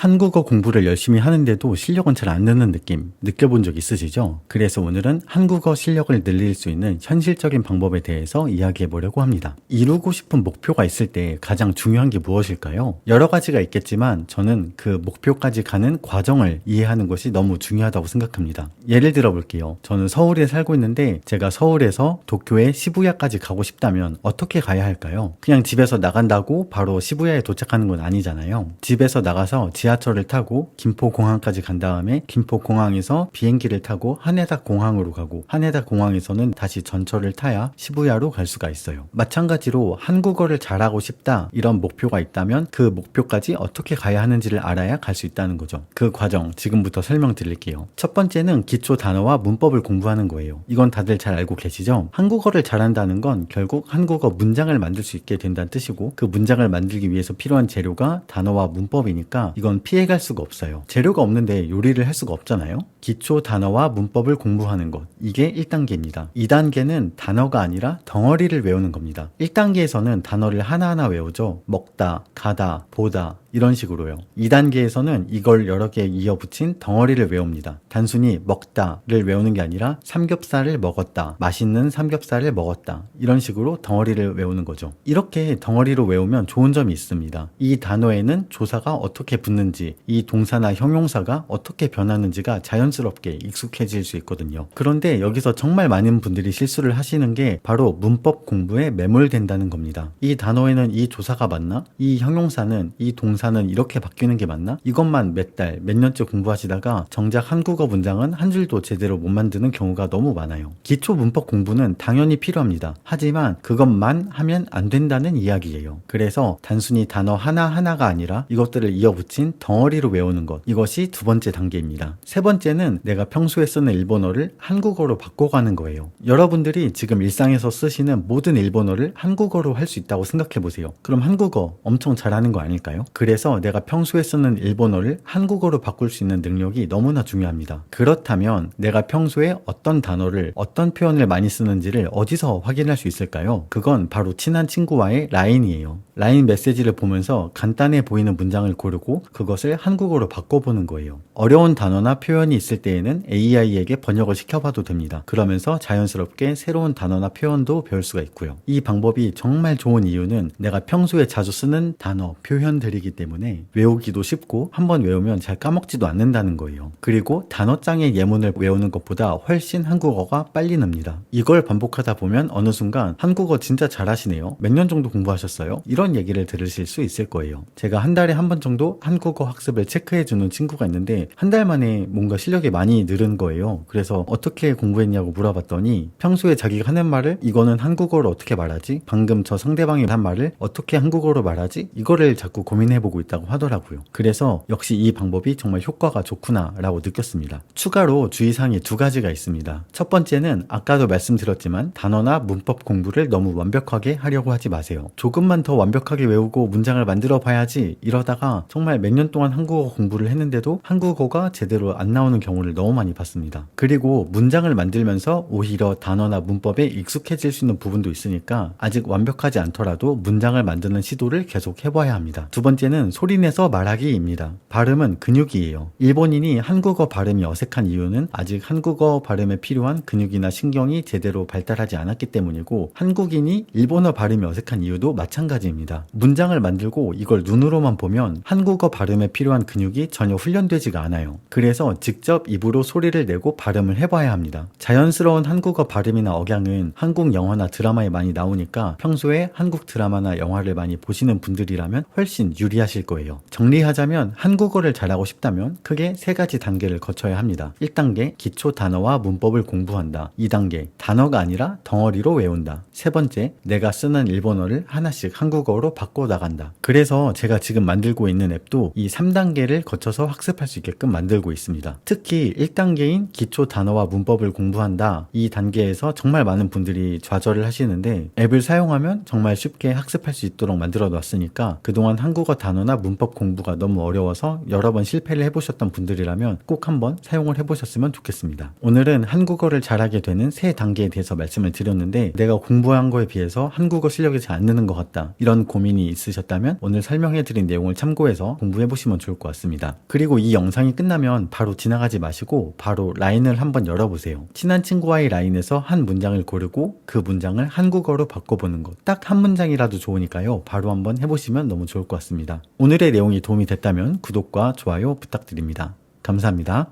한국어 공부를 열심히 하는데도 실력은 잘 안 느는 느낌 느껴본 적 있으시죠? 그래서 오늘은 한국어 실력을 늘릴 수 있는 현실적인 방법에 대해서 이야기해 보려고 합니다. 이루고 싶은 목표가 있을 때 가장 중요한 게 무엇일까요? 여러 가지가 있겠지만 저는 그 목표까지 가는 과정을 이해하는 것이 너무 중요하다고 생각합니다. 예를 들어 볼게요. 저는 서울에 살고 있는데 제가 서울에서 도쿄의 시부야까지 가고 싶다면 어떻게 가야 할까요? 그냥 집에서 나간다고 바로 시부야에 도착하는 건 아니잖아요. 집에서 나가서 지하철을 타고 김포공항까지 간 다음에 김포공항에서 비행기를 타고 하네다 공항으로 가고 하네다 공항에서는 다시 전철을 타야 시부야로 갈 수가 있어요. 마찬가지로 한국어를 잘하고 싶다 이런 목표가 있다면 그 목표까지 어떻게 가야 하는지를 알아야 갈 수 있다는 거죠. 그 과정 지금부터 설명드릴게요. 첫 번째는 기초 단어와 문법을 공부하는 거예요. 이건 다들 잘 알고 계시죠? 한국어를 잘한다는 건 결국 한국어 문장을 만들 수 있게 된다는 뜻이고 그 문장을 만들기 위해서 필요한 재료가 단어와 문법이니까 이건 피해갈 수가 없어요. 재료가 없는데 요리를 할 수가 없잖아요. 기초 단어와 문법을 공부하는 것 이게 1단계입니다. 2단계는 단어가 아니라 덩어리를 외우는 겁니다. 1단계에서는 단어를 하나하나 외우죠. 먹다, 가다, 보다 이런 식으로요. 2단계에서는 이걸 여러 개 이어붙인 덩어리를 외웁니다. 단순히 먹다를 외우는 게 아니라 삼겹살을 먹었다, 맛있는 삼겹살을 먹었다 이런 식으로 덩어리를 외우는 거죠. 이렇게 덩어리로 외우면 좋은 점이 있습니다. 이 단어에는 조사가 어떻게 붙는지 이 동사나 형용사가 어떻게 변하는지가 자연스럽게 익숙해질 수 있거든요. 그런데 여기서 정말 많은 분들이 실수를 하시는 게 바로 문법 공부에 매몰된다는 겁니다. 이 단어에는 이 조사가 맞나? 이 형용사는 이 동사는 이렇게 바뀌는 게 맞나? 이것만 몇 달, 몇 년째 공부하시다가 정작 한국어 문장은 한 줄도 제대로 못 만드는 경우가 너무 많아요. 기초 문법 공부는 당연히 필요합니다. 하지만 그것만 하면 안 된다는 이야기예요. 그래서 단순히 단어 하나하나가 아니라 이것들을 이어붙인 덩어리로 외우는 것 이것이 두 번째 단계입니다. 세 번째는 내가 평소에 쓰는 일본어를 한국어로 바꿔가는 거예요. 여러분들이 지금 일상에서 쓰시는 모든 일본어를 한국어로 할 수 있다고 생각해 보세요. 그럼 한국어 엄청 잘하는 거 아닐까요? 그래서 내가 평소에 쓰는 일본어를 한국어로 바꿀 수 있는 능력이 너무나 중요합니다. 그렇다면 내가 평소에 어떤 단어를 어떤 표현을 많이 쓰는지를 어디서 확인할 수 있을까요? 그건 바로 친한 친구와의 라인이에요. 라인 메시지를 보면서 간단해 보이는 문장을 고르고 그것을 한국어로 바꿔보는 거예요. 어려운 단어나 표현이 있을 때에는 AI에게 번역을 시켜봐도 됩니다. 그러면서 자연스럽게 새로운 단어나 표현도 배울 수가 있고요. 이 방법이 정말 좋은 이유는 내가 평소에 자주 쓰는 단어, 표현들이기 때문에 외우기도 쉽고 한번 외우면 잘 까먹지도 않는다는 거예요. 그리고 단어장의 예문을 외우는 것보다 훨씬 한국어가 빨리 늡니다. 이걸 반복하다 보면 어느 순간 한국어 진짜 잘하시네요. 몇 년 정도 공부하셨어요? 이런 얘기를 들으실 수 있을 거예요. 제가 한 달에 한 번 정도 한국어 학습을 체크해주는 친구가 있는데 한 달 만에 뭔가 실력이 많이 늘은 거예요. 그래서 어떻게 공부했냐고 물어봤더니 평소에 자기가 하는 말을 이거는 한국어로 어떻게 말하지? 방금 저 상대방이 한 말을 어떻게 한국어로 말하지? 이거를 자꾸 고민해보고 있다고 하더라고요. 그래서 역시 이 방법이 정말 효과가 좋구나 라고 느꼈습니다. 추가로 주의사항이 두 가지가 있습니다. 첫 번째는 아까도 말씀드렸지만 단어나 문법 공부를 너무 완벽하게 하려고 하지 마세요. 조금만 더 완벽하게 외우고 문장을 만들어 봐야지 이러다가 정말 몇 년 동안 한국어 공부를 했는데도 한국어가 제대로 안 나오는 경우를 너무 많이 봤습니다. 그리고 문장을 만들면서 오히려 단어나 문법에 익숙해질 수 있는 부분도 있으니까 아직 완벽하지 않더라도 문장을 만드는 시도를 계속 해봐야 합니다. 두 번째는 소리내서 말하기입니다. 발음은 근육이에요. 일본인이 한국어 발음이 어색한 이유는 아직 한국어 발음에 필요한 근육이나 신경이 제대로 발달하지 않았기 때문이고 한국인이 일본어 발음이 어색한 이유도 마찬가지입니다. 문장을 만들고 이걸 눈으로만 보면 한국어 발음에 필요한 근육이 전혀 훈련되지가 않아요. 그래서 직접 입으로 소리를 내고 발음을 해봐야 합니다. 자연스러운 한국어 발음이나 억양은 한국 영화나 드라마에 많이 나오니까 평소에 한국 드라마나 영화를 많이 보시는 분들이라면 훨씬 유리하실 거예요. 정리하자면 한국어를 잘하고 싶다면 크게 세 가지 단계를 거쳐야 합니다. 1단계 기초 단어와 문법을 공부한다. 2단계 단어가 아니라 덩어리로 외운다. 세 번째 내가 쓰는 일본어를 하나씩 한국어로 바꿔 나간다. 그래서 제가 지금 만들고 있는 앱도 이 3단계를 거쳐서 학습할 수 있게끔 만들고 있습니다. 특히 특히 1단계인 기초 단어와 문법을 공부한다. 이 단계에서 정말 많은 분들이 좌절을 하시는데 앱을 사용하면 정말 쉽게 학습할 수 있도록 만들어 놨으니까 그동안 한국어 단어나 문법 공부가 너무 어려워서 여러 번 실패를 해보셨던 분들이라면 꼭 한번 사용을 해보셨으면 좋겠습니다. 오늘은 한국어를 잘하게 되는 세 단계에 대해서 말씀을 드렸는데 내가 공부한 거에 비해서 한국어 실력이 잘 안 느는 것 같다. 이런 고민이 있으셨다면 오늘 설명해드린 내용을 참고해서 공부해보시면 좋을 것 같습니다. 그리고 이 영상이 끝나면 바로 지나가지 마시고 바로 라인을 한번 열어보세요. 친한 친구와의 라인에서 한 문장을 고르고 그 문장을 한국어로 바꿔보는 것. 딱 한 문장이라도 좋으니까요. 바로 한번 해보시면 너무 좋을 것 같습니다. 오늘의 내용이 도움이 됐다면 구독과 좋아요 부탁드립니다. 감사합니다.